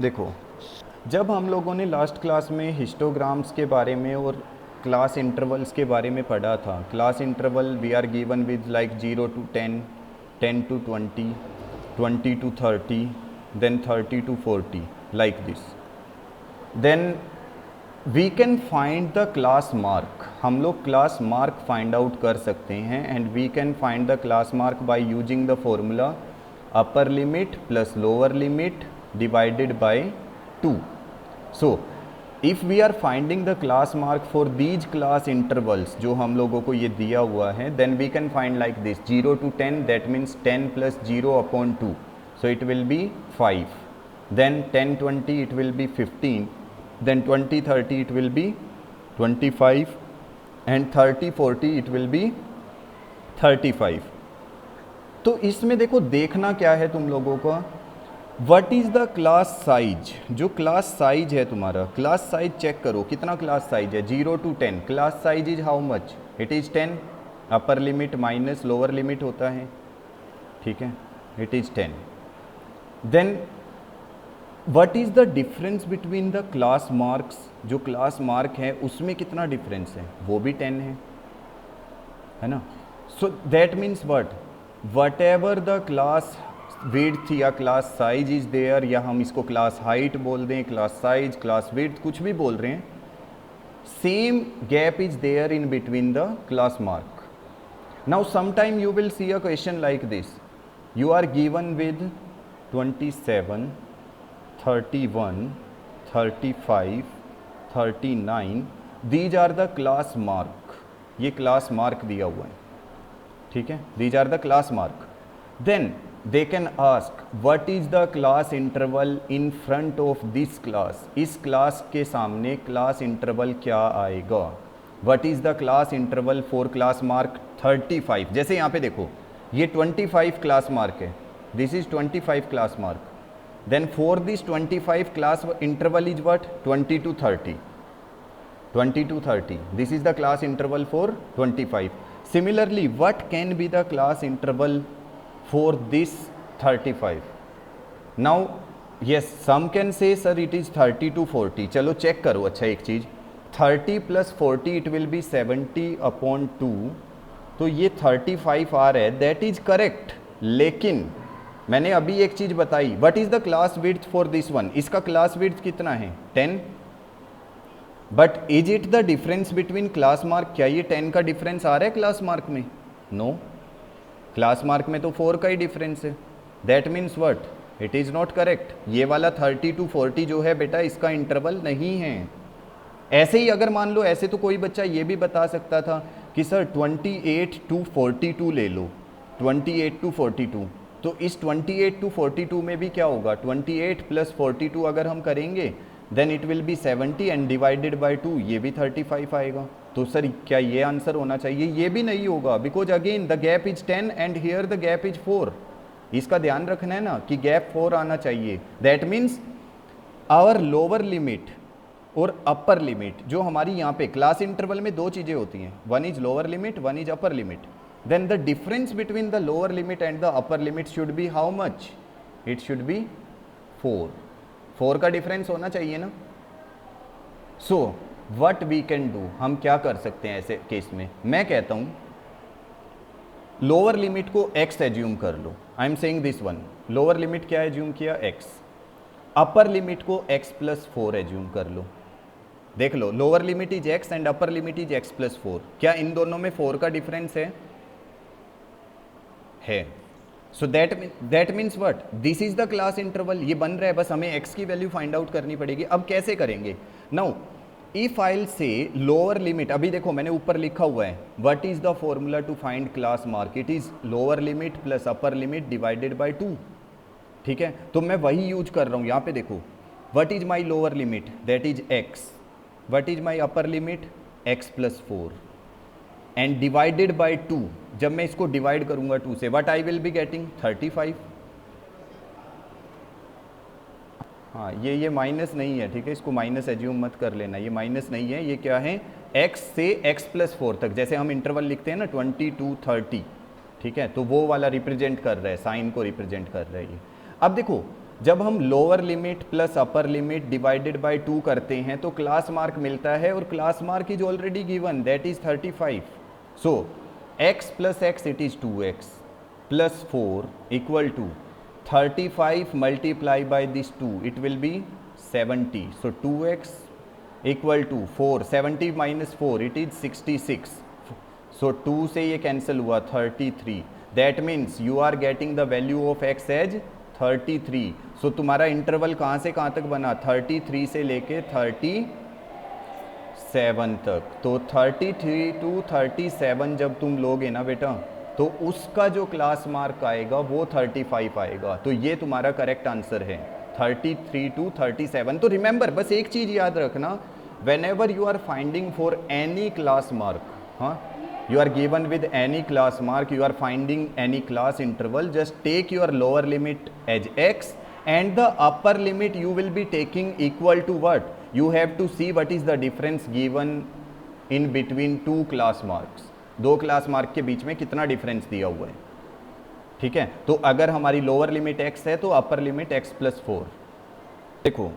देखो, जब हम लोगों ने लास्ट क्लास में हिस्टोग्राम्स के बारे में और क्लास इंटरवल्स के बारे में पढ़ा था, class interval we are given with like 0 to 10, 10 to 20, 20 to 30, then 30 to 40, like this. Then we can find the class mark. हम लोग क्लास मार्क फाइंड आउट कर सकते हैं, and we can find the class mark by using the formula upper limit plus lower limit divided by 2. So if we are finding the class mark for these class intervals जो हम लोगों को ये दिया हुआ है, then we can find like this 0 to 10, that means 10 plus 0 upon 2, so it will be 5. Then 10 20 it will be 15, then 20 30 it will be 25, and 30 40 it will be 35. तो इसमें देखो, देखना क्या है तुम लोगों का, what is the class size. जो क्लास साइज है तुम्हारा, क्लास साइज चेक करो कितना क्लास साइज है। 0 to 10 class size is how much, it is 10, upper limit minus lower limit होता है, ठीक है, it is 10. Then what is the difference between the class marks, जो क्लास मार्क है उसमें कितना डिफरेंस है, वो भी 10 है ना। सो that means what ever the class width या क्लास साइज इज देयर, या हम इसको क्लास हाइट बोल दें, क्लास साइज, क्लास विड्थ, कुछ भी बोल रहे हैं, same gap is there in between the class mark. Now sometime you will see a question like this, you are given with 27, 31, 35, 39, these are the class mark. ये class mark दिया हुआ है, ठीक है, these are the class mark. Then they can ask what is the class interval in front of this class. इस class के सामने class interval क्या आएगा, what is the class interval for class mark 35. जैसे यहाँ पे देखो, ये 25 क्लास मार्क है, this is 25 class mark. then for this 25 class interval is what, 20 to 30, 20 to 30, this is the class interval for 25. similarly what can be the class interval for this 35. now yes, some can say sir it is 30 to 40. चलो check करो, अच्छा एक चीज़, 30 plus 40 it will be 70 upon 2, तो ये 35 आ रहा है, that is correct. लेकिन मैंने अभी एक चीज़ बताई, what is the class width for this one, इसका क्लास विड्थ कितना है, 10. But is it the difference between class mark, क्या ये 10 का डिफरेंस आ रहा है क्लास मार्क में, नो. क्लास मार्क में तो 4 का ही डिफरेंस है, that means what, it is not correct. ये वाला 30 to 40 जो है बेटा, इसका इंटरवल नहीं है. ऐसे ही अगर मान लो, ऐसे तो कोई बच्चा ये भी बता सकता था कि सर 28 to 42 ले लो, 28 to 42, तो इस 28 to 42 में भी क्या होगा, 28 plus 42 अगर हम करेंगे then it will be 70 and divided by 2, ये भी 35 आएगा. तो सर क्या ये आंसर होना चाहिए, ये भी नहीं होगा, because again the gap is 10 and here the gap is 4. इसका ध्यान रखना है ना कि गैप 4 आना चाहिए. That means our lower limit और अपर लिमिट, जो हमारी यहाँ पे क्लास इंटरवल में दो चीज़ें होती हैं, one is lower limit, one is upper limit. Then the difference between the lower limit and the upper limit should be how much, it should be 4. 4 का डिफरेंस होना चाहिए ना. So what we can do, हम क्या कर सकते हैं ऐसे केस में, मैं कहता हूं लोअर लिमिट को x एज्यूम कर लो. I am saying this one, lower limit क्या एज्यूम किया, x. अपर लिमिट को x plus 4 एज्यूम कर लो. देख लो, lower limit is x and upper limit is x plus 4. क्या इन दोनों में 4 का डिफरेंस है. सो that means what, this is the class interval. ये बन रहा है, बस हमें x की वैल्यू फाइंड आउट करनी पड़ेगी. अब कैसे करेंगे, नाउ इफ आई से लोअर लिमिट, अभी देखो मैंने ऊपर लिखा हुआ है what is the formula to find class mark, it is lower limit plus upper limit divided by 2, ठीक है. तो मैं वही यूज कर रहा हूँ यहाँ पे. देखो, what is my lower limit, that is x, what is my upper limit, x plus 4 and divided by 2. जब मैं इसको डिवाइड करूंगा 2 से, what I will be getting, 35. हाँ, ये माइनस नहीं है, ठीक है, इसको माइनस एज्यूम मत कर लेना, ये माइनस नहीं है, ये क्या है, x से x plus 4 तक, जैसे हम इंटरवल लिखते हैं ना 20 to 30, ठीक है, तो वो वाला रिप्रेजेंट कर रहा है, साइन को रिप्रेजेंट कर रहा है ये. अब देखो, जब हम lower limit plus upper limit divided by 2 करते हैं तो क्लास मार्क मिलता है, और class mark is already given, that is 35. So x plus x it is 2x plus 4 equal to 35 multiply by this 2 it will be 70. So 2x equal to 4, 70 minus 4 it is 66. So 2 से ये cancel हुआ 33. That means you are getting the value of x as 33. So तुम्हारा interval कहाँ से कहाँ तक बना, 33 से लेके 37 तक. तो 33 टू 37 जब तुम लोगे ना बेटा, तो उसका जो क्लास मार्क आएगा वो 35 आएगा. तो ये तुम्हारा करेक्ट आंसर है, 33 टू 37. तो रिमेंबर, बस एक चीज़ याद रखना, whenever you are finding for any class mark, हाँ, you are given with any class mark, you are finding any class interval, just take your lower limit as x and the upper limit you will be taking equal to what? You have to see what is the difference given in between two class marks. दो class mark के बीच में कितना difference दिया हुआ है, ठीक है. तो अगर हमारी लोअर लिमिट x है तो अपर लिमिट x प्लस 4. देखो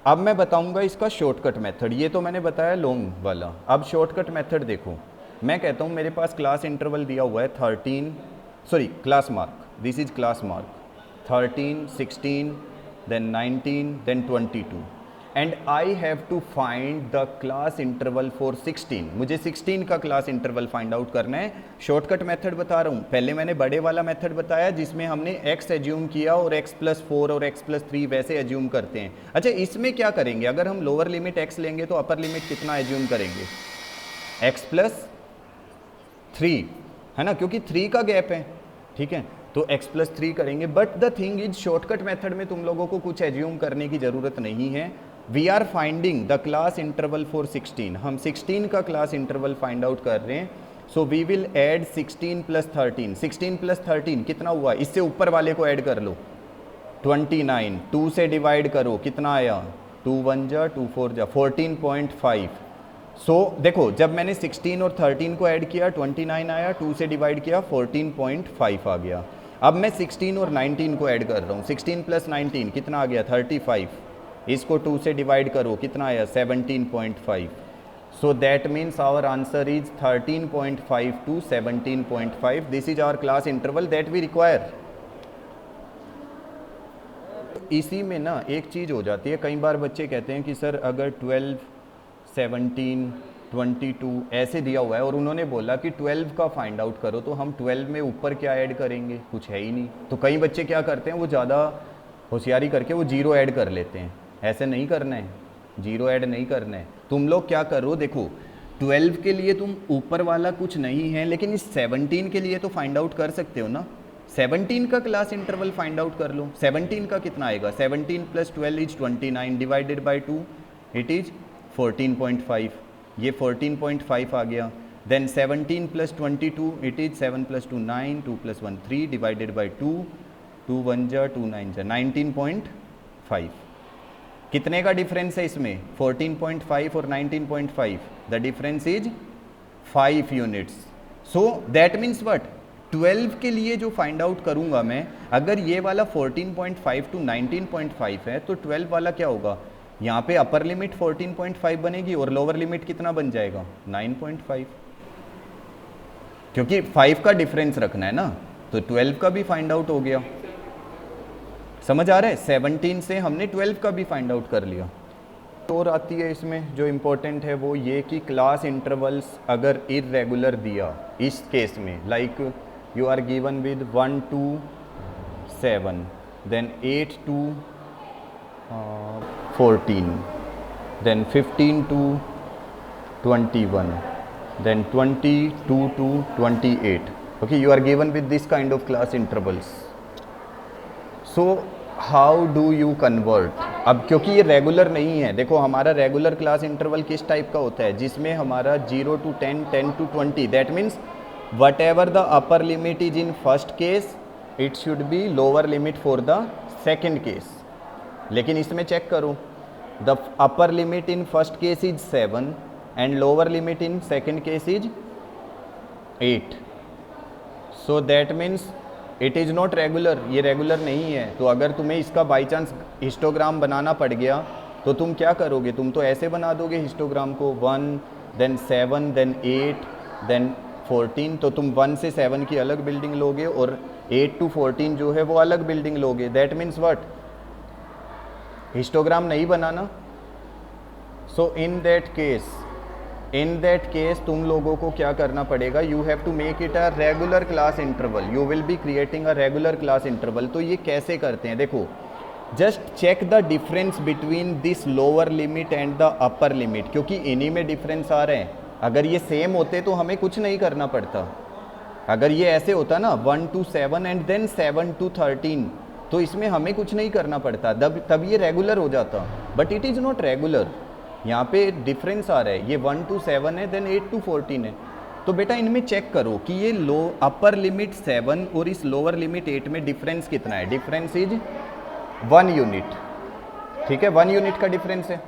अब मैं बताऊंगा इसका शॉर्टकट मेथड. ये तो मैंने बताया लॉन्ग वाला, अब शॉर्टकट मेथड देखो. मैं कहता हूँ मेरे पास क्लास इंटरवल दिया हुआ है 13, sorry class mark, this is class mark 13, 16, then 19, then 22, and I have to find the class interval for 16. मुझे 16 का क्लास इंटरवल फाइंड आउट करना है. शॉर्टकट मेथड बता रहा हूँ. पहले मैंने बड़े वाला मेथड बताया जिसमें हमने x एज्यूम किया और x प्लस 4 और x प्लस 3 वैसे एज्यूम करते हैं. अच्छा, इसमें क्या करेंगे, अगर हम लोअर लिमिट x लेंगे तो अपर लिमिट कितना एज्यूम करेंगे, x प्लस 3, है ना, क्योंकि 3 का गैप है, ठीक है. तो x प्लस 3 करेंगे. But the thing is shortcut method में तुम लोगों को कुछ एज्यूम करने की ज़रूरत नहीं है. We are finding the class interval for 16. हम 16 का क्लास इंटरवल फाइंड आउट कर रहे हैं. So we will add 16 plus 13. 16 plus 13 कितना हुआ, इससे ऊपर वाले को ऐड कर लो 29. 2 से डिवाइड करो, कितना आया, 2 1 जा 2 4 जा 14.5. सो देखो जब मैंने 16 और 13 को ऐड किया 29 आया, 2 से डिवाइड किया 14.5 आ गया. अब मैं 16 और 19 को ऐड कर रहा हूँ. 16 प्लस 19 कितना आ गया, 35. इसको 2 से डिवाइड करो, कितना आया, 17.5. So that means our answer is 13.5 to 17.5. This is our class interval that we require. इसी में ना एक चीज़ हो जाती है, कई बार बच्चे कहते हैं कि सर अगर 12, 17, 22 ऐसे दिया हुआ है और उन्होंने बोला कि 12 का फाइंड आउट करो, तो हम 12 में ऊपर क्या ऐड करेंगे, कुछ है ही नहीं. तो कई बच्चे क्या करते हैं, वो ज़्यादा होशियारी करके वो 0 ऐड कर लेते हैं. ऐसे नहीं करना है, 0 ऐड नहीं करना है. तुम लोग क्या करो, देखो 12 के लिए तुम ऊपर वाला कुछ नहीं है, लेकिन इस 17 के लिए तो फाइंड आउट कर सकते हो ना. 17 का क्लास इंटरवल फाइंड आउट कर लो. 17 का कितना आएगा, 17 plus 12 is 29 divided by 2 it is 14.5. ये 14.5 आ गया. Then 17 plus 22 it is 7 plus 2 9, 2 plus 1 3 divided by 2, 2 1 जा 2 9 जा 19.5. कितने का डिफरेंस है इसमें, 14.5 और 19.5. The difference is 5 units. So that means what, 12 के लिए जो फाइंड आउट करूंगा मैं, अगर ये वाला 14.5 टू 19.5 है तो 12 वाला क्या होगा, यहाँ पे अपर लिमिट 14.5 बनेगी और लोअर लिमिट कितना बन जाएगा, 9.5. क्योंकि 5 का डिफरेंस रखना है ना, तो 12 का भी फाइंड आउट हो गया. समझ आ रहा है, 17 से हमने 12 का भी फाइंड आउट कर लिया. और आती है इसमें जो इम्पोर्टेंट है वो ये कि क्लास इंटरवल्स अगर इरेगुलर दिया, इस केस में like you are given with 1 to 7, then 8 to 14, then 15 to 21, then 22 to 28. Okay, you are given with this kind of class intervals. So how do you convert? अब क्योंकि ये regular नहीं है, देखो हमारा रेगुलर क्लास इंटरवल किस type का होता है, जिसमें हमारा 0 to 10, 10 to 20. That means what ever the upper limit is in first case it should be lower limit for the second case. लेकिन इसमें चेक करो, the upper limit in first case is 7 and lower limit in second case is 8. So that means it is not regular, ये regular नहीं है। तो अगर तुम्हें इसका बाई चांस हिस्टोग्राम बनाना पड़ गया तो तुम क्या करोगे, तुम तो ऐसे बना दोगे हिस्टोग्राम को 1 देन 7 देन 8 देन 14, तो तुम 1 से 7 की अलग बिल्डिंग लोगे और 8 टू 14 जो है वो अलग बिल्डिंग लोगे। दैट मीन्स व्हाट, हिस्टोग्राम नहीं बनाना। सो इन दैट केस तुम लोगों को क्या करना पड़ेगा, you have to make it a regular class interval, you will be creating a regular class interval. तो ये कैसे करते हैं, देखो just check the difference between this lower limit and the upper limit, क्योंकि इन्हीं में डिफरेंस आ रहे हैं। अगर ये सेम होते तो हमें कुछ नहीं करना पड़ता। अगर ये ऐसे होता ना 1 to 7 एंड देन 7 to 13, तो इसमें हमें कुछ नहीं करना पड़ता, तब ये रेगुलर हो जाता। But it is not regular, यहाँ पे डिफरेंस आ रहा है, ये 1 to 7 है देन 8 to 14 है। तो बेटा इनमें चेक करो कि ये अपर लिमिट 7 और इस लोअर लिमिट 8 में डिफरेंस कितना है। डिफरेंस इज 1 यूनिट, ठीक है, 1 यूनिट का डिफरेंस है।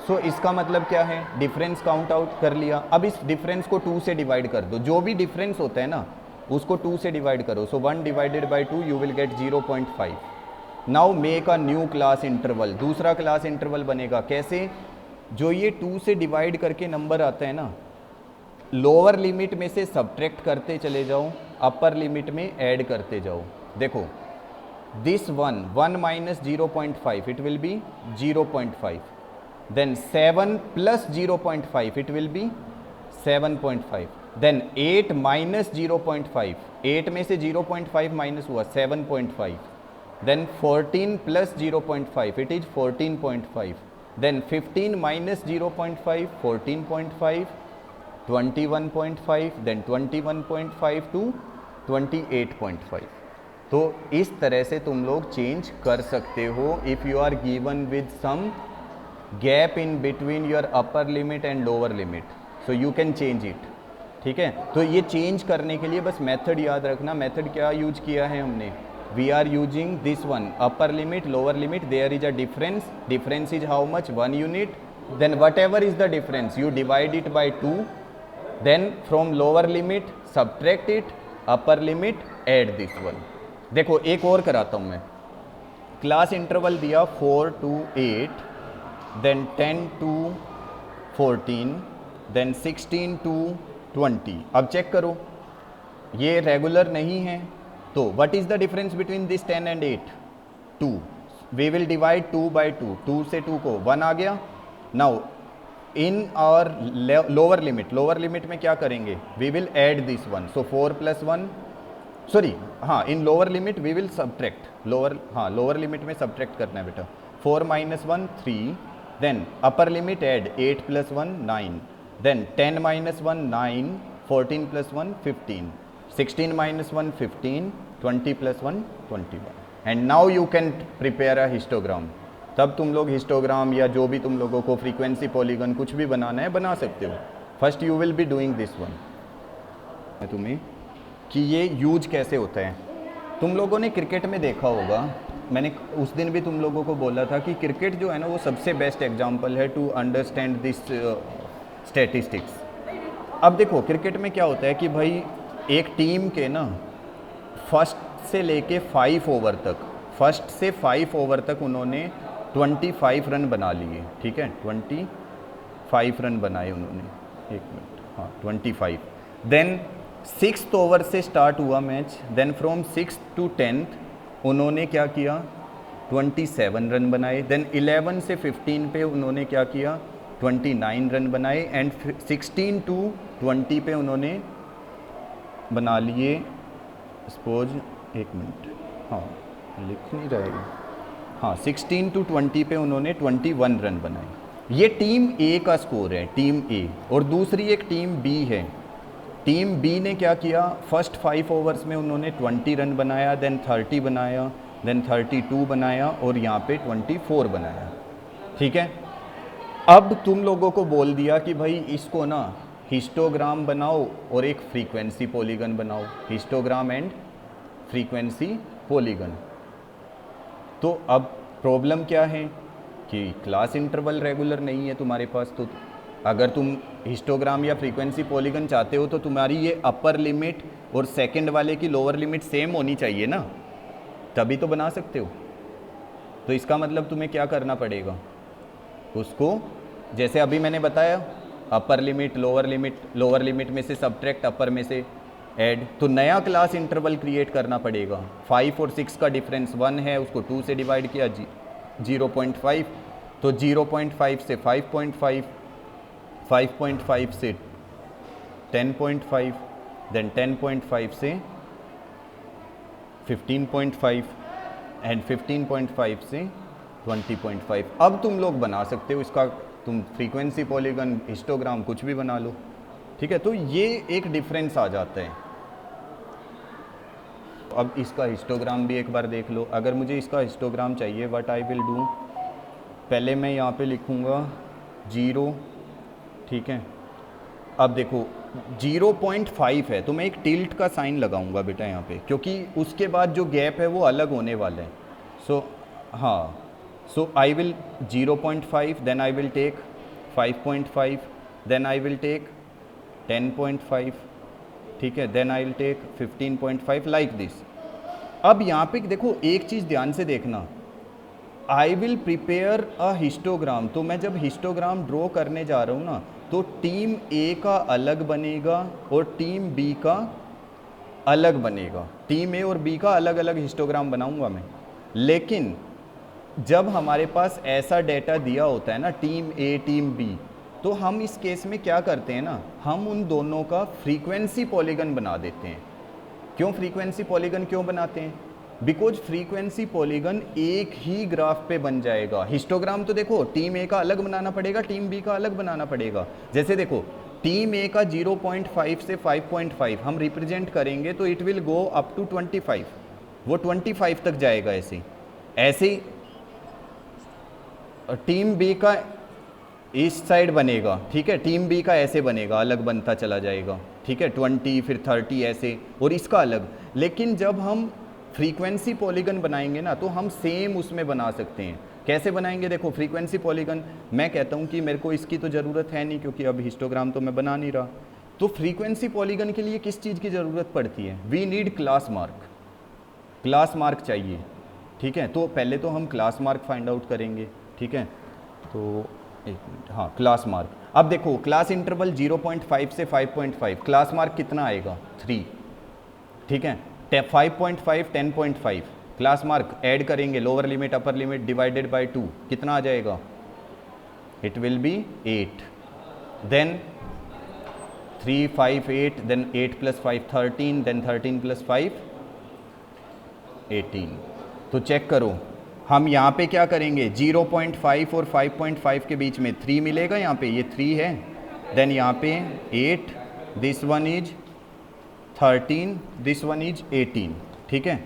सो इसका मतलब क्या है, डिफरेंस काउंट आउट कर लिया। अब इस डिफरेंस को 2 से डिवाइड कर दो, जो भी डिफरेंस होता है ना उसको 2 से डिवाइड करो। सो 1 divided by 2 you will get 0.5। Now make a new class interval, दूसरा क्लास इंटरवल बनेगा। कैसे, जो ये 2 से डिवाइड करके नंबर आता है ना, लोअर लिमिट में से सब्ट्रैक्ट करते चले जाओ, अपर लिमिट में ऐड करते जाओ। देखो this 1 minus 0.5 it will B 0.5, then 7 plus 0.5 it will be 7.5, then 8 minus 0.5, 8 में से 0.5 माइनस हुआ 7.5, then 14 plus 0.5 it is 14.5, then 15 minus 0.5 14.5, 21.5, then 21.5 to 28.5। तो इस तरह से तुम लोग चेंज कर सकते हो if you are given with some gap in between your upper limit and lower limit, so you can change it. ठीक है, तो ये चेंज करने के लिए बस मेथड याद रखना। मेथड क्या यूज किया है हमने, we are using this one, upper limit lower limit, there is a difference, difference is how much 1 unit, then whatever is the difference you divide it by 2, then from lower limit subtract it, upper limit add this one. देखो एक और कराता हूँ मैं, class interval दिया 4 to 8, then 10 to 14, then 16 to 20। अब check करो ये रेगुलर नहीं है, तो what is the difference between this 10 and 8, 2। We will divide 2 by 2, 2 से 2 को 1 आ गया। Now in our lower limit में क्या करेंगे, we will add this one, so 4 plus 1, sorry हाँ, in lower limit we will subtract, lower limit में subtract करना है बेटा, 4 minus 1 3, then upper limit add 8 plus 1 9, then 10 minus 1 9, 14 plus 1 15, 16 minus 1 15, 20 plus 1 21, and now you can prepare a histogram. तब तुम लोग histogram या जो भी तुम लोगों को फ्रीक्वेंसी पॉलीगन कुछ भी बनाना है बना सकते हो। First you will be doing this one. तुम्हें कि ये यूज कैसे होता है, तुम लोगों ने क्रिकेट में देखा होगा, मैंने उस दिन भी तुम लोगों को बोला था कि क्रिकेट जो है ना वो सबसे बेस्ट एग्जांपल है टू अंडरस्टैंड दिस स्टैटिस्टिक्स। अब देखो क्रिकेट में क्या होता है कि भाई एक टीम के ना फर्स्ट से लेके 5 ओवर तक, फर्स्ट से 5 ओवर तक उन्होंने 25 रन बना लिए। ठीक है, 25 रन बनाए उन्होंने, एक मिनट, हाँ 25। देन 6th ओवर से स्टार्ट हुआ match, then from 6th to 10th उन्होंने क्या किया, 27 रन बनाए। देन 11 से 15 पे उन्होंने क्या किया, 29 रन बनाए। एंड 16 to 20 पे उन्होंने बना लिए, सपोज एक मिनट, हाँ लिख नहीं रहेगा, हाँ 16 to 20 पे उन्होंने 21 रन बनाए। ये टीम ए का स्कोर है, टीम ए, और दूसरी एक टीम बी है। टीम बी ने क्या किया, फर्स्ट 5 ओवर्स में उन्होंने 20 रन बनाया, देन 30 बनाया, देन 32 बनाया और यहाँ पे 24 बनाया। ठीक है, अब तुम लोगों को बोल दिया कि भाई इसको ना हिस्टोग्राम बनाओ और एक फ्रीक्वेंसी पॉलीगन बनाओ, हिस्टोग्राम एंड फ्रीक्वेंसी पॉलीगन। तो अब प्रॉब्लम क्या है कि क्लास इंटरवल रेगुलर नहीं है तुम्हारे पास, तो अगर तुम हिस्टोग्राम या फ्रीक्वेंसी पॉलीगन चाहते हो तो तुम्हारी ये अपर लिमिट और सेकंड वाले की लोअर लिमिट सेम होनी चाहिए ना, तभी तो बना सकते हो। तो इसका मतलब तुम्हें क्या करना पड़ेगा, उसको जैसे अभी मैंने बताया, अपर लिमिट लोअर लिमिट में से सब्ट्रैक्ट, अपर में से ऐड, तो नया क्लास इंटरवल क्रिएट करना पड़ेगा। 5 और 6 का डिफरेंस 1 है, उसको 2 से डिवाइड किया 0.5, तो 0.5 से 5.5, 5.5 से 10.5, देन 10.5 से 15.5 एंड 15.5 से 20.5। अब तुम लोग बना सकते हो इसका, तुम फ्रीक्वेंसी पॉलीगन हिस्टोग्राम कुछ भी बना लो, ठीक है। तो ये एक डिफरेंस आ जाता है। अब इसका हिस्टोग्राम भी एक बार देख लो। अगर मुझे इसका हिस्टोग्राम चाहिए, व्हाट आई विल डू, पहले मैं यहाँ पे लिखूँगा 0, ठीक है। अब देखो 0.5 है तो मैं एक टिल्ट का साइन लगाऊंगा बेटा यहाँ पे, क्योंकि उसके बाद जो गैप है वो अलग होने वाला है। सो हाँ, so I will 0.5, then I will take 5.5, then I will take 10.5, ठीक है, then I will take 15.5, like this. अब यहाँ पे देखो एक चीज़ ध्यान से देखना, I will prepare a histogram, तो मैं जब हिस्टोग्राम ड्रॉ करने जा रहा हूँ ना, तो टीम ए का अलग बनेगा और टीम बी का अलग बनेगा। टीम ए और बी का अलग अलग हिस्टोग्राम बनाऊंगा मैं। लेकिन जब हमारे पास ऐसा डेटा दिया होता है ना, टीम ए टीम बी, तो हम इस केस में क्या करते हैं ना, हम उन दोनों का फ्रीक्वेंसी पॉलीगन बना देते हैं। क्यों फ्रीक्वेंसी पॉलीगन क्यों बनाते हैं? बिकॉज फ्रीक्वेंसी पॉलीगन एक ही ग्राफ पे बन जाएगा। हिस्टोग्राम तो देखो टीम ए का अलग बनाना पड़ेगा, टीम बी का अलग बनाना पड़ेगा। जैसे देखो टीम ए का 0.5 से 5.5 हम रिप्रेजेंट करेंगे तो it will go up to 25, वो 25 तक जाएगा। ऐसे ऐसे ही टीम बी का इस साइड बनेगा, ठीक है, टीम बी का ऐसे बनेगा, अलग बनता चला जाएगा, ठीक है, 20 फिर 30 ऐसे, और इसका अलग। लेकिन जब हम फ्रीक्वेंसी पॉलीगन बनाएंगे ना, तो हम सेम उसमें बना सकते हैं। कैसे बनाएंगे? देखो फ्रीक्वेंसी पॉलीगन, मैं कहता हूँ कि मेरे को इसकी तो ज़रूरत है नहीं क्योंकि अब हिस्टोग्राम तो मैं बना नहीं रहा। तो फ्रीक्वेंसी पॉलीगन के लिए किस चीज़ की ज़रूरत पड़ती है? We need class mark, class mark चाहिए, ठीक है। तो पहले तो हम क्लास मार्क फाइंड आउट करेंगे, ठीक है। तो एक मिनट, हाँ क्लास मार्क। अब देखो क्लास इंटरवल 0.5 से 5.5, क्लास मार्क कितना आएगा? 3, ठीक है। 5.5 10.5 क्लास मार्क ऐड करेंगे, lower limit upper limit divided by 2 कितना आ जाएगा? It will be 8, then 3 5 8, then 8 + 5 13, then 13 + 5 18। तो चेक करो, हम यहाँ पे क्या करेंगे, 0.5 और 5.5 के बीच में 3 मिलेगा, यहाँ पे ये 3 है, देन यहाँ पे 8, this one is 13, this one is 18, ठीक है।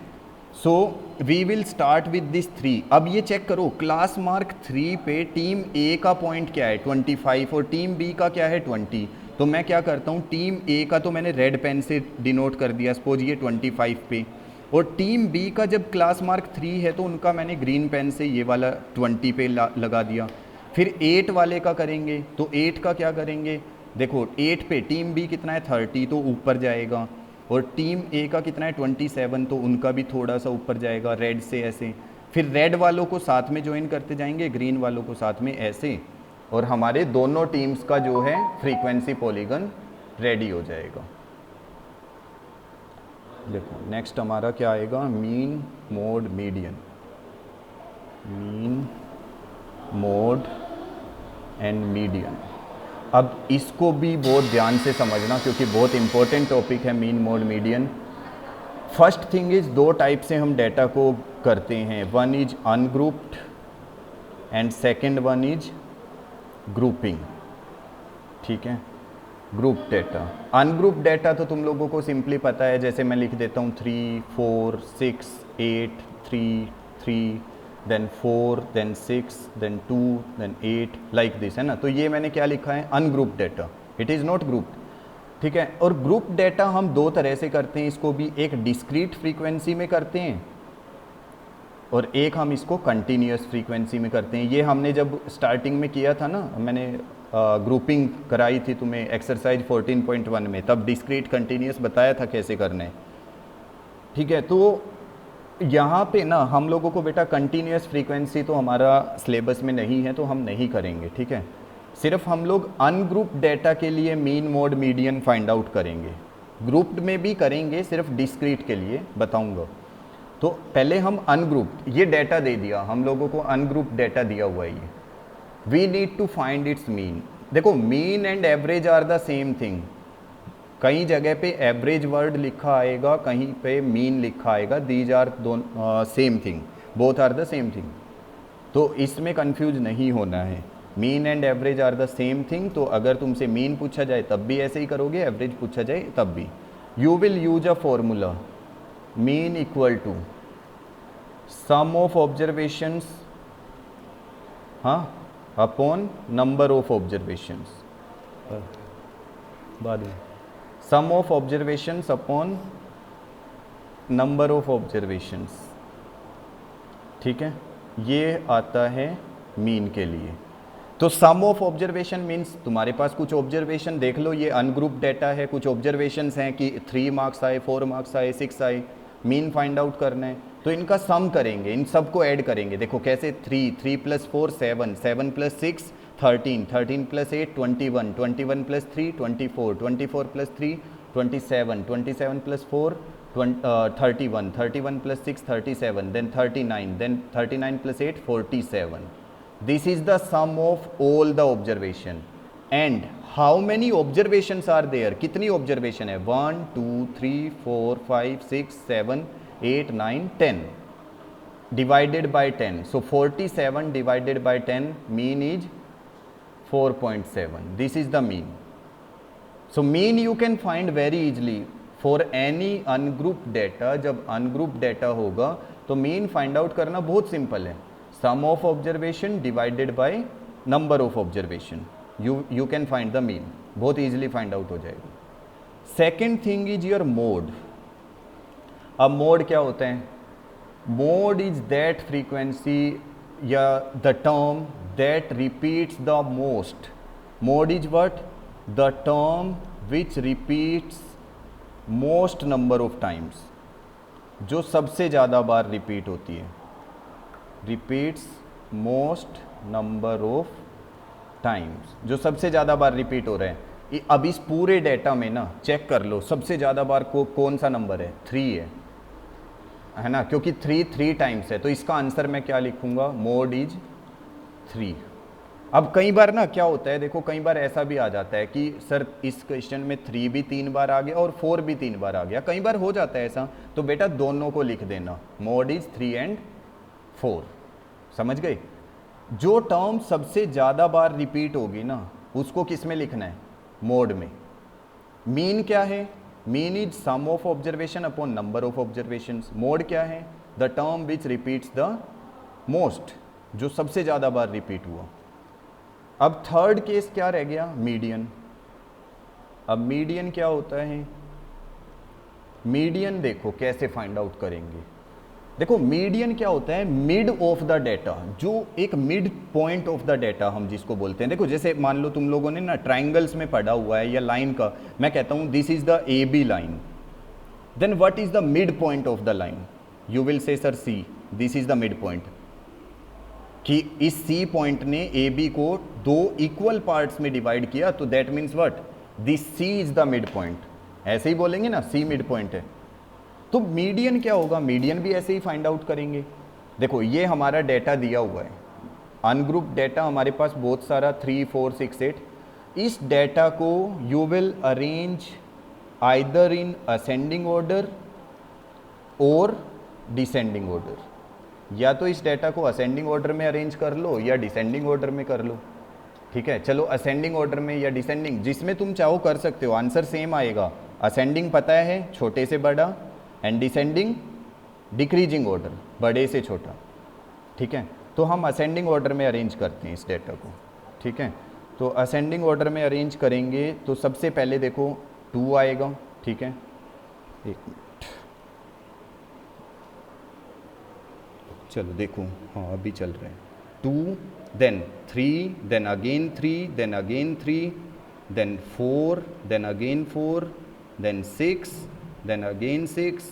So we will start with this 3। अब ये चेक करो क्लास मार्क 3 पे टीम ए का पॉइंट क्या है? 25, और टीम बी का क्या है? 20। तो मैं क्या करता हूँ, टीम ए का तो मैंने रेड पेन से डिनोट कर दिया, सपोज ये 25 पे, और टीम बी का जब क्लास मार्क 3 है तो उनका मैंने ग्रीन पेन से ये वाला 20 पे लगा दिया। फिर 8 वाले का करेंगे, तो 8 का क्या करेंगे? देखो 8 पे टीम बी कितना है? 30, तो ऊपर जाएगा, और टीम ए का कितना है? 27, तो उनका भी थोड़ा सा ऊपर जाएगा रेड से ऐसे। फिर रेड वालों को साथ में ज्वाइन करते जाएंगे, ग्रीन वालों को साथ में ऐसे, और हमारे दोनों टीम्स का जो है फ्रीक्वेंसी पॉलीगन रेडी हो जाएगा। देखो नेक्स्ट हमारा क्या आएगा? Mean mode median, mean mode and median. अब इसको भी बहुत ध्यान से समझना क्योंकि बहुत इंपॉर्टेंट टॉपिक है mean mode median. First thing is, दो टाइप से हम डाटा को करते हैं, one is ungrouped and second one is grouping, ठीक है। ग्रुप डेटा, अनग्रुप डेटा तो तुम लोगों को सिंपली पता है, जैसे मैं लिख देता हूँ 3 4 6 8 3 3, then 4, then 6, then 2, then 8, like this, है ना। तो ये मैंने क्या लिखा है? Ungroup data, it is not grouped, ठीक है। और ग्रुप डेटा हम दो तरह से करते हैं, इसको भी एक डिस्क्रीट फ्रीक्वेंसी में करते हैं और एक हम इसको कंटिन्यूस फ्रीक्वेंसी में करते हैं। ये हमने जब स्टार्टिंग में किया था ना, मैंने ग्रुपिंग कराई थी तुम्हें एक्सरसाइज 14.1 में, तब डिस्क्रीट कंटिन्यूस बताया था कैसे करना है। ठीक है, तो यहाँ पे ना हम लोगों को बेटा कंटिन्यूस फ्रीक्वेंसी तो हमारा सिलेबस में नहीं है, तो हम नहीं करेंगे। ठीक है, सिर्फ हम लोग अनग्रुप्ड डेटा के लिए mean mode median find out करेंगे, ग्रुप्ड में भी करेंगे, सिर्फ डिस्क्रीट के लिए बताऊंगा। तो पहले हम अनग्रुप्ड, ये डेटा दे दिया हम लोगों को, अनग्रुप्ड डेटा दिया हुआ है ये, we need to find its mean. देखो mean and average are the same thing, कहीं जगह पे एवरेज वर्ड लिखा आएगा, कहीं पे मीन लिखा आएगा, these are same thing, both are the same thing, तो इसमें कंफ्यूज नहीं होना है। Mean and average are the same thing, तो अगर तुमसे मीन पूछा जाए तब भी ऐसे ही करोगे, एवरेज पूछा जाए तब भी। You will use a formula, mean equal to sum of observations, हाँ, अपॉन नंबर ऑफ ऑब्जर्वेशंस, बाद में sum of observations upon number of observations. ठीक है, ये आता है मीन के लिए। तो सम ऑफ ऑब्जर्वेशन मीन्स तुम्हारे पास कुछ ऑब्जर्वेशन देख लो, ये अनग्रुप डेटा है, कुछ ऑब्जर्वेशंस हैं कि 3 मार्क्स आए, 4 मार्क्स आए, 6 आए, मीन फाइंड आउट करना है, तो इनका सम करेंगे, इन सबको ऐड करेंगे। देखो कैसे, 3 + 4 7, 7 + 6 13, 13 + 8 21, 21 + 3 24, 24 + 3 27, 27 + 4 31, 31 + 6 37, then 39, then 39 + 8 47. This is the sum of all the observation. And how many observations are there? कितनी observation है? 1 2 3 4 5 6 7 8 9 10 divided by 10. So 47 divided by 10, mean is 4.7. This is the mean. So mean you can find very easily for any ungrouped data. जब ungrouped data होगा तो mean find out करना बहुत simple है, sum of observation divided by number of observation, you can find the mean, बहुत easily find out हो जाएगा। Second thing is your mode। अब mode क्या होता है? Mode is that frequency या the term that repeats the most। Mode is what? The term which repeats most number of times, जो सबसे ज़्यादा बार रिपीट होती है, repeats most number of times, जो सबसे ज़्यादा बार रिपीट हो रहे हैं। अब इस पूरे डेटा में ना चेक कर लो सबसे ज़्यादा बार कौन सा नंबर है, 3 है ना, क्योंकि 3 टाइम्स है, तो इसका आंसर मैं क्या लिखूंगा, मोड इज 3। अब कई बार ना क्या होता है, देखो कई बार ऐसा भी आ जाता है कि सर इस क्वेश्चन में 3 भी 3 बार आ गया और 4 भी 3 बार आ गया, कई बार हो जाता है ऐसा, तो बेटा दोनों को लिख देना, मोड इज 3 एंड 4। समझ गए? जो टर्म सबसे ज़्यादा बार रिपीट होगी ना उसको किस में लिखना है, मोड में। मीन क्या है, mean is sum of observation upon number of observations. Mode क्या है, the term which repeats the most, जो सबसे ज़्यादा बार रिपीट हुआ। अब थर्ड केस क्या रह गया, मीडियन। अब मीडियन क्या होता है, मीडियन देखो कैसे फाइंड आउट करेंगे। देखो मीडियन क्या होता है, मिड ऑफ द डेटा, जो एक mid point of the data हम जिसको बोलते हैं। देखो जैसे मान लो तुम लोगों ने ना ट्राइंगल्स में पढ़ा हुआ है या लाइन का, मैं कहता हूं this is the A B line, then what is the mid point of the line, you will say sir C, this is the mid point, कि इस सी पॉइंट ने ए बी को 2 इक्वल पार्ट्स में divide किया, तो that means what, this C is the mid point, ऐसे ही बोलेंगे ना, सी मिड पॉइंट है। तो मीडियन क्या होगा, मीडियन भी ऐसे ही फाइंड आउट करेंगे। देखो ये हमारा डेटा दिया हुआ है, अनग्रुप डेटा हमारे पास बहुत सारा 3 4 6 8। इस डेटा को you will arrange either in ascending order और डिसेंडिंग ऑर्डर, या तो इस डेटा को असेंडिंग ऑर्डर में अरेंज कर लो या डिसेंडिंग ऑर्डर में कर लो। ठीक है, चलो असेंडिंग ऑर्डर में या डिसेंडिंग, जिसमें तुम चाहो कर सकते हो, आंसर सेम आएगा। असेंडिंग पता है छोटे से बड़ा, एंड डिसेंडिंग डिक्रीजिंग ऑर्डर, बड़े से छोटा। ठीक है, तो हम असेंडिंग ऑर्डर में अरेंज करते हैं इस डेटा को। ठीक है, तो असेंडिंग ऑर्डर में अरेंज करेंगे तो सबसे पहले देखो 2 आएगा। ठीक है, एक मिनट, चलो देखो, हाँ अभी चल रहे हैं 2 then 3, then again 3, then again 3, then 4, then again 4, then 6, then again 6,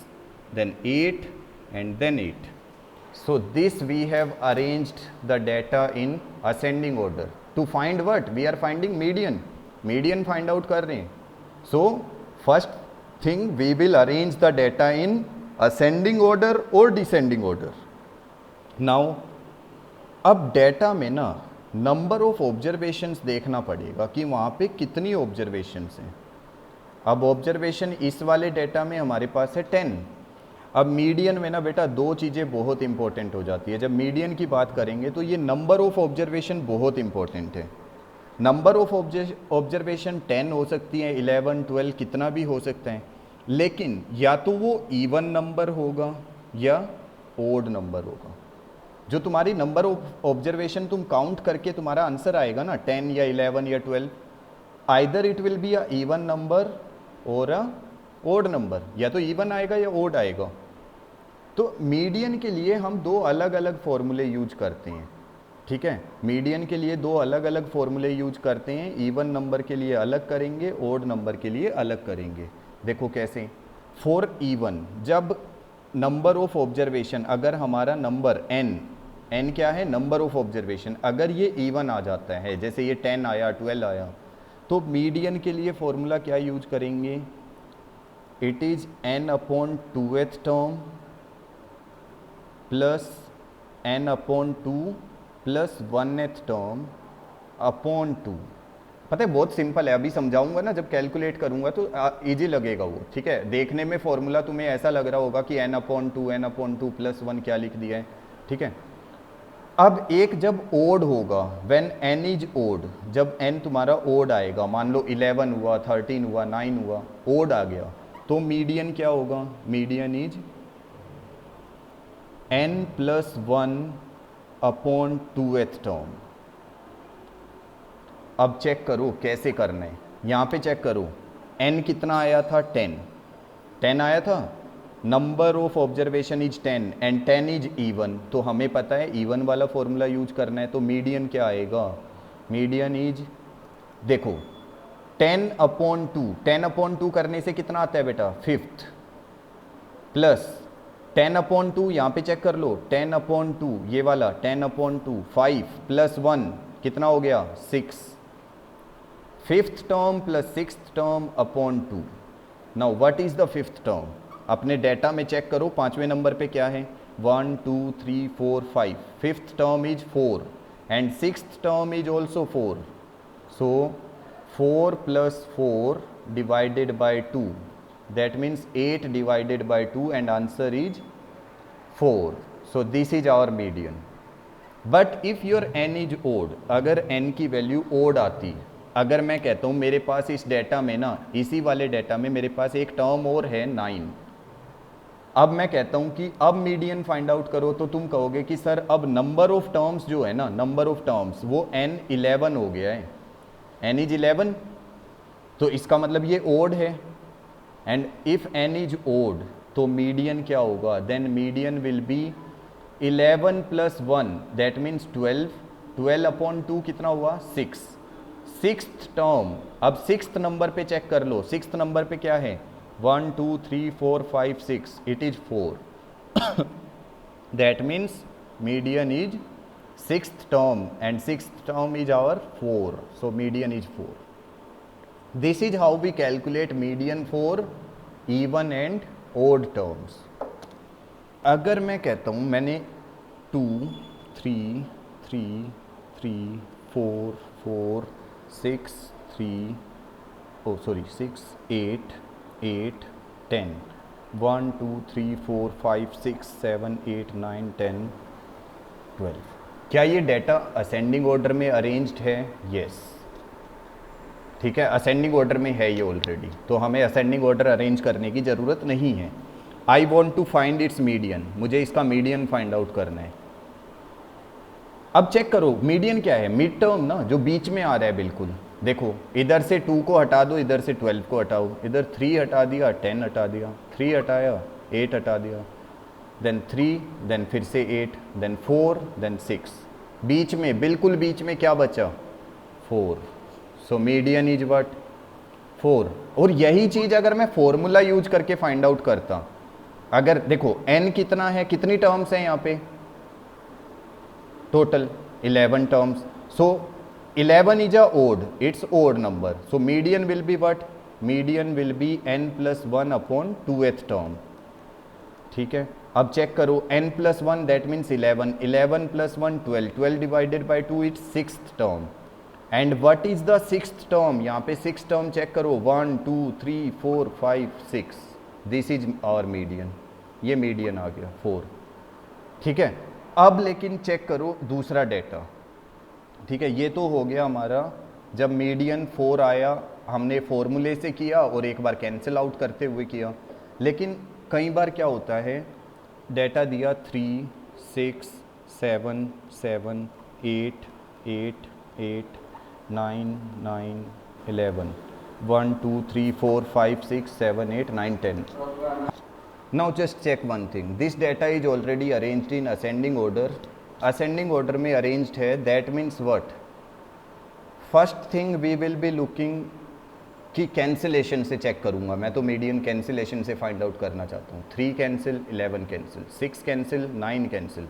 then 8, and then 8. So this we have arranged the data in ascending order. To find what? We are finding median. Median find out कर रहे हैं. So first thing we will arrange the data in ascending order or descending order. Now अब data में ना number of observations देखना पड़ेगा कि वहाँ पे कितनी ऑब्जर्वेशंस हैं. अब ऑब्जर्वेशन इस वाले डेटा में हमारे पास है 10. अब मीडियन में ना बेटा दो चीज़ें बहुत इंपॉर्टेंट हो जाती है. जब मीडियन की बात करेंगे तो ये नंबर ऑफ ऑब्जर्वेशन बहुत इंपॉर्टेंट है. नंबर ऑफ ऑब्जर्वेशन 10 हो सकती है, 11, 12 कितना भी हो सकता है, लेकिन या तो वो इवन नंबर होगा या ओड नंबर होगा. जो तुम्हारी नंबर ऑफ ऑब्जर्वेशन तुम काउंट करके तुम्हारा आंसर आएगा ना 10 या 11 या 12, either it will be a even number और अ ओड नंबर. या तो इवन आएगा या ओड आएगा. तो मीडियन के लिए हम दो अलग अलग फॉर्मूले यूज करते हैं. ठीक है, मीडियन के लिए दो अलग अलग फॉर्मूले यूज करते हैं. इवन नंबर के लिए अलग करेंगे, ओड नंबर के लिए अलग करेंगे. देखो कैसे. फॉर इवन, जब नंबर ऑफ ऑब्जर्वेशन, अगर हमारा नंबर n क्या है? Number of observation. अगर ये इवन आ जाता है, जैसे ये 10 आया, 12 आया, तो मीडियन के लिए फॉर्मूला क्या यूज करेंगे? It is n upon 2th term plus n upon 2 plus 1th term upon 2. पता है बहुत सिंपल है. अभी समझाऊंगा ना, जब कैलकुलेट करूंगा तो इजी लगेगा वो. ठीक है, देखने में फॉर्मूला तुम्हें ऐसा लग रहा होगा कि n अपॉन 2 प्लस 1 क्या लिख दिया है. ठीक है, अब एक जब ओड होगा, व्हेन n इज ओड, जब n तुम्हारा ओड आएगा, मान लो 11 हुआ, 13 हुआ, 9 हुआ, ओड आ गया, तो मीडियन क्या होगा? Median is n plus 1 upon 2th term. अब चेक करो कैसे करना है. यहाँ पे चेक करो, n कितना आया था? 10 आया था. Number of observation is 10 and 10 is even, तो हमें पता है इवन वाला फॉर्मूला यूज करना है. तो मीडियन क्या आएगा? मीडियन इज, देखो 10 अपॉन 2, 10 अपॉन 2 करने से कितना आता है बेटा? 5th प्लस 10 अपॉन 2, यहाँ पे चेक कर लो, 10 अपॉन 2 ये वाला 10 अपॉन 2, 5 प्लस 1 कितना हो गया? 6. 5th term plus 6th term upon 2. Now what is the 5th term? अपने डेटा में चेक करो, 5वें नंबर पे क्या है? 1 2 3 4 5. 5th term is 4 and 6th term is also 4. So 4 plus 4 divided by 2, that means 8 divided by 2 and answer is 4. So this is our median. But if your n is odd, अगर n की value odd आती, अगर मैं कहता हूँ मेरे पास इस data में ना, इसी वाले डेटा में मेरे पास एक टर्म और है 9, अब मैं कहता हूँ कि अब मीडियन फाइंड आउट करो, तो तुम कहोगे कि सर अब नंबर ऑफ टर्म्स जो है ना, नंबर ऑफ टर्म्स वो n 11 हो गया है, n इज 11, तो इसका मतलब ये ओड है. And if n is odd तो मीडियन क्या होगा? Then median will be 11 plus 1, that means 12. 12 upon 2 कितना हुआ? 6. 6th टर्म, अब 6th नंबर पे चेक कर लो. 6th नंबर पे क्या है? 1 2 3 4 5 6, it is 4. That means median is 6th term and 6th term is our 4. So median is 4. This is how we calculate median for even and odd terms. अगर मैं कहता हूँ मैंने 2 3 3 3 4 4 6 3 6 8 8 10 1 2 3 4 5 6 7 8 9 10 12. क्या ये डेटा असेंडिंग ऑर्डर में अरेंज्ड है? Yes. ठीक है, असेंडिंग ऑर्डर में है ये ऑलरेडी, तो हमें असेंडिंग ऑर्डर अरेंज करने की ज़रूरत नहीं है. I want to find its median, मुझे इसका मीडियन फाइंड आउट करना है. अब चेक करो मीडियन क्या है? मिड टर्म ना, जो बीच में आ रहा है बिल्कुल. देखो इधर से 2 को हटा दो, इधर से 12 को हटाओ, इधर 3 हटा दिया, 10 हटा दिया, 3 हटाया, 8 हटा दिया, देन 3, देन फिर से 8, देन 4, देन 6. बीच में, बिल्कुल बीच में क्या बचा? 4. So median is what? 4. और यही चीज अगर मैं फॉर्मूला यूज करके फाइंड आउट करता, अगर देखो n कितना है, कितनी टर्म्स है यहाँ पे total? 11 terms. So 11 is a odd, it's odd number. So median will be what? Median will be n plus 1 upon 2th term. ठीक है, अब चेक करो n plus 1 that means 11, 11 plus 1 12, 12 divided by 2 it's 6th term. And what is the 6th term? यहाँ पे 6th term check करो, 1 2 3 4 5 6. This is our median. ये median आ गया 4. ठीक है, अब लेकिन चेक करो दूसरा डेटा. ठीक है, ये तो हो गया हमारा जब मीडियन 4 आया, हमने फॉर्मूले से किया और एक बार कैंसिल आउट करते हुए किया. लेकिन कई बार क्या होता है, डेटा दिया 3 6 7 7 8 8 8 9 9 11 1 2 3 4 5 6 7 8 9 10. Now just check one thing. This data is already arranged in ascending order. Ascending order में arranged है. That means what? First thing we will be looking कि कैंसिलेशन से चेक करूँगा मैं, तो मीडियन कैंसिलेशन से फाइंड आउट करना चाहता हूँ. 3 cancel, 11 cancel, 6 cancel, 9 cancel,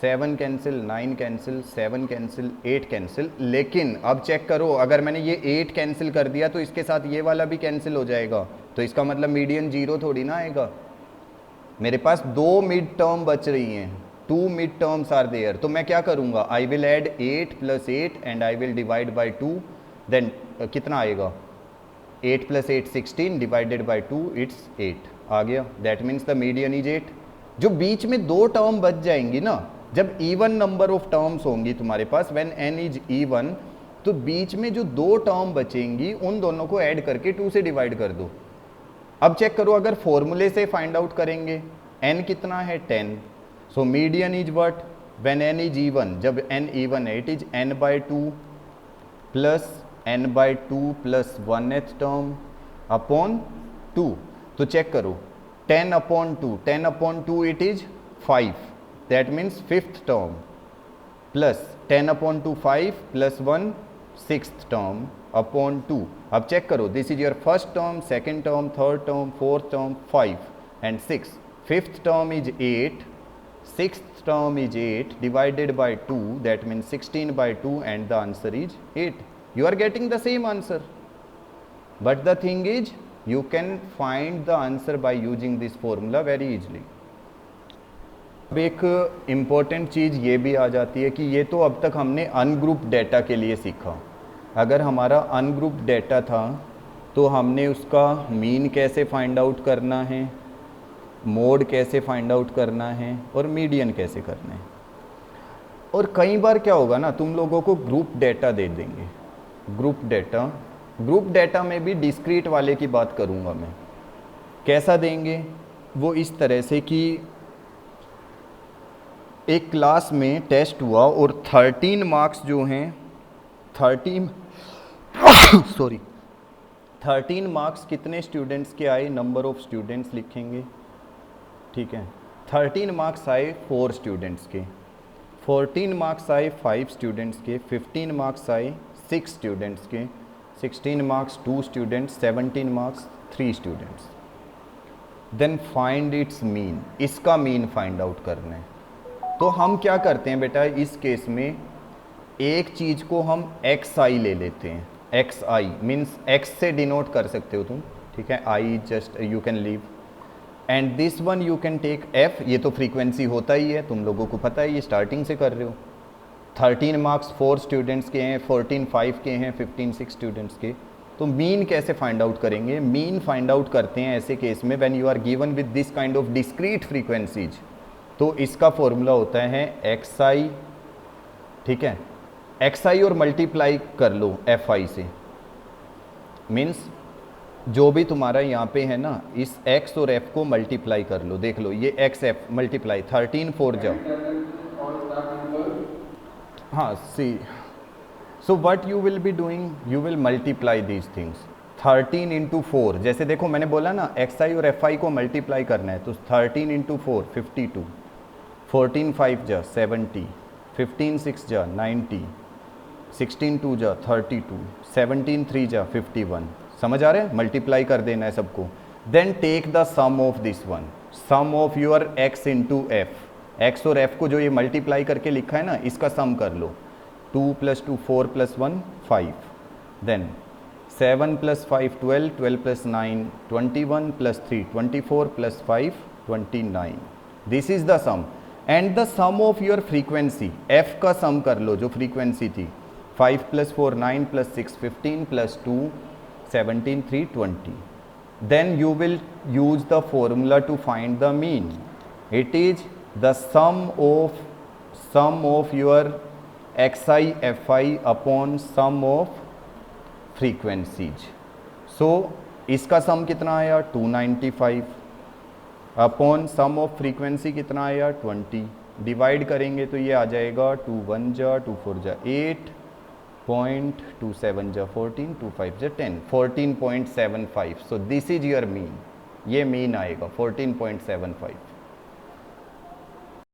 7 cancel, 9 cancel, 7 cancel, 8 cancel. लेकिन अब चेक करो, अगर मैंने ये 8 कैंसिल कर दिया तो इसके साथ ये वाला भी कैंसिल हो जाएगा, तो इसका मतलब मीडियन 0 थोड़ी ना आएगा. मेरे पास 2 मिड टर्म बच रही हैं, 2 मिड टर्म्स आर देयर. तो मैं क्या करूँगा, I will add 8 + 8 and I will divide by 2. Then कितना आएगा? 8 + 8 16 डिवाइडेड बाई 2 इट्स 8 आ गया. That means the median is 8. जो बीच में 2 टर्म बच जाएंगी ना, जब इवन नंबर ऑफ टर्म्स होंगी तुम्हारे पास, व्हेन n इज इवन, तो बीच में जो 2 टर्म बचेंगी उन दोनों को ऐड करके 2 से डिवाइड कर दो. अब चेक करो, अगर फॉर्मूले से फाइंड आउट करेंगे, n कितना है? 10. सो median is what? When n is even, जब n इवन है, it is n/2 plus n/2 plus 1th term upon 2. तो चेक करो, 10/2, 10/2 it is 5. That means 5th term plus 10/2 5 plus 1 6th term upon 2. अब check करो, this is your first term, second term, third term, fourth term, 5 and 6. 5th term is 8, 6th term is 8 divided by 2, that means 16/2, and the answer is 8. You are getting the same answer, but the thing is you can find the answer by using this formula very easily. अब एक important चीज़ ये भी आ जाती है कि ये तो अब तक हमने अनग्रुप डेटा के लिए सीखा. अगर हमारा अनग्रुप डेटा था तो हमने उसका मीन कैसे फाइंड आउट करना है, मोड कैसे फाइंड आउट करना है, और मीडियन कैसे करना है. और कई बार क्या होगा ना, तुम लोगों को ग्रुप डेटा दे देंगे. ग्रुप डेटा में भी डिस्क्रीट वाले की बात करूँगा मैं. कैसा देंगे वो, इस तरह से कि एक क्लास में टेस्ट हुआ और 13 मार्क्स जो हैं 13 मार्क्स कितने स्टूडेंट्स के आए, नंबर ऑफ स्टूडेंट्स लिखेंगे. ठीक है, 13 मार्क्स आए 4 स्टूडेंट्स के, 14 मार्क्स आए 5 स्टूडेंट्स के, 15 मार्क्स आए 6 स्टूडेंट्स के, 16 marks 2 students, 17 marks 3 students. Then find its mean, इसका मीन फाइंड आउट करना है. तो हम क्या करते हैं बेटा, इस केस में एक चीज़ को हम xi ले लेते हैं. xi मीन्स x से डिनोट कर सकते हो तुम. ठीक है, i just you can leave, and this one you can take f. ये तो फ्रीक्वेंसी होता ही है, तुम लोगों को पता है, ये स्टार्टिंग से कर रहे हो. 13 मार्क्स 4 स्टूडेंट्स के हैं, 14 5 के हैं, 15 6 स्टूडेंट्स के. तो मीन कैसे फाइंड आउट करेंगे? मीन फाइंड आउट करते हैं ऐसे केस में when you are given with this kind of discrete frequencies. तो इसका फॉर्मूला होता है xi. ठीक है, xi और मल्टीप्लाई कर लो fi से. मीन्स जो भी तुम्हारा यहाँ पे है ना, इस x और f को मल्टीप्लाई कर लो. देख लो, ये x f मल्टीप्लाई 13 4 जाओ. हाँ, see. So what you will be doing, you will multiply these things. 13 × 4, जैसे देखो मैंने बोला ना xi और fi को मल्टीप्लाई करना है, तो 13 × 4 52, 14 5 जा 70, 15 6 जा 90, 16 2 जा 32, 17 3 जा 51। समझ आ रहा है? मल्टीप्लाई कर देना है सबको। Then take the sum of this one, sum of your x into F, X और एफ को जो ये मल्टीप्लाई करके लिखा है ना, इसका सम कर लो। 2 + 2 4 + 1 5, then 7 + 5 12, 12 + 9 21 + 3 24 + 5 29। This is the sum and the sum of your frequency, F का सम कर लो जो फ्रीक्वेंसी थी। 5 + 4 9 + 6 15 + 2 17 3 20। Then you will use the formula to find the mean. It is the sum of your xi fi upon sum of frequencies. So इसका सम कितना आया 295 upon some of frequency कितना आया 20। Divide करेंगे तो ये आ जाएगा 2 1 जा 2 4 जा 8, 0.27 जा 14, 2 5 जा 10, 14.75। So this is your mean, ये मीन आएगा 14.75।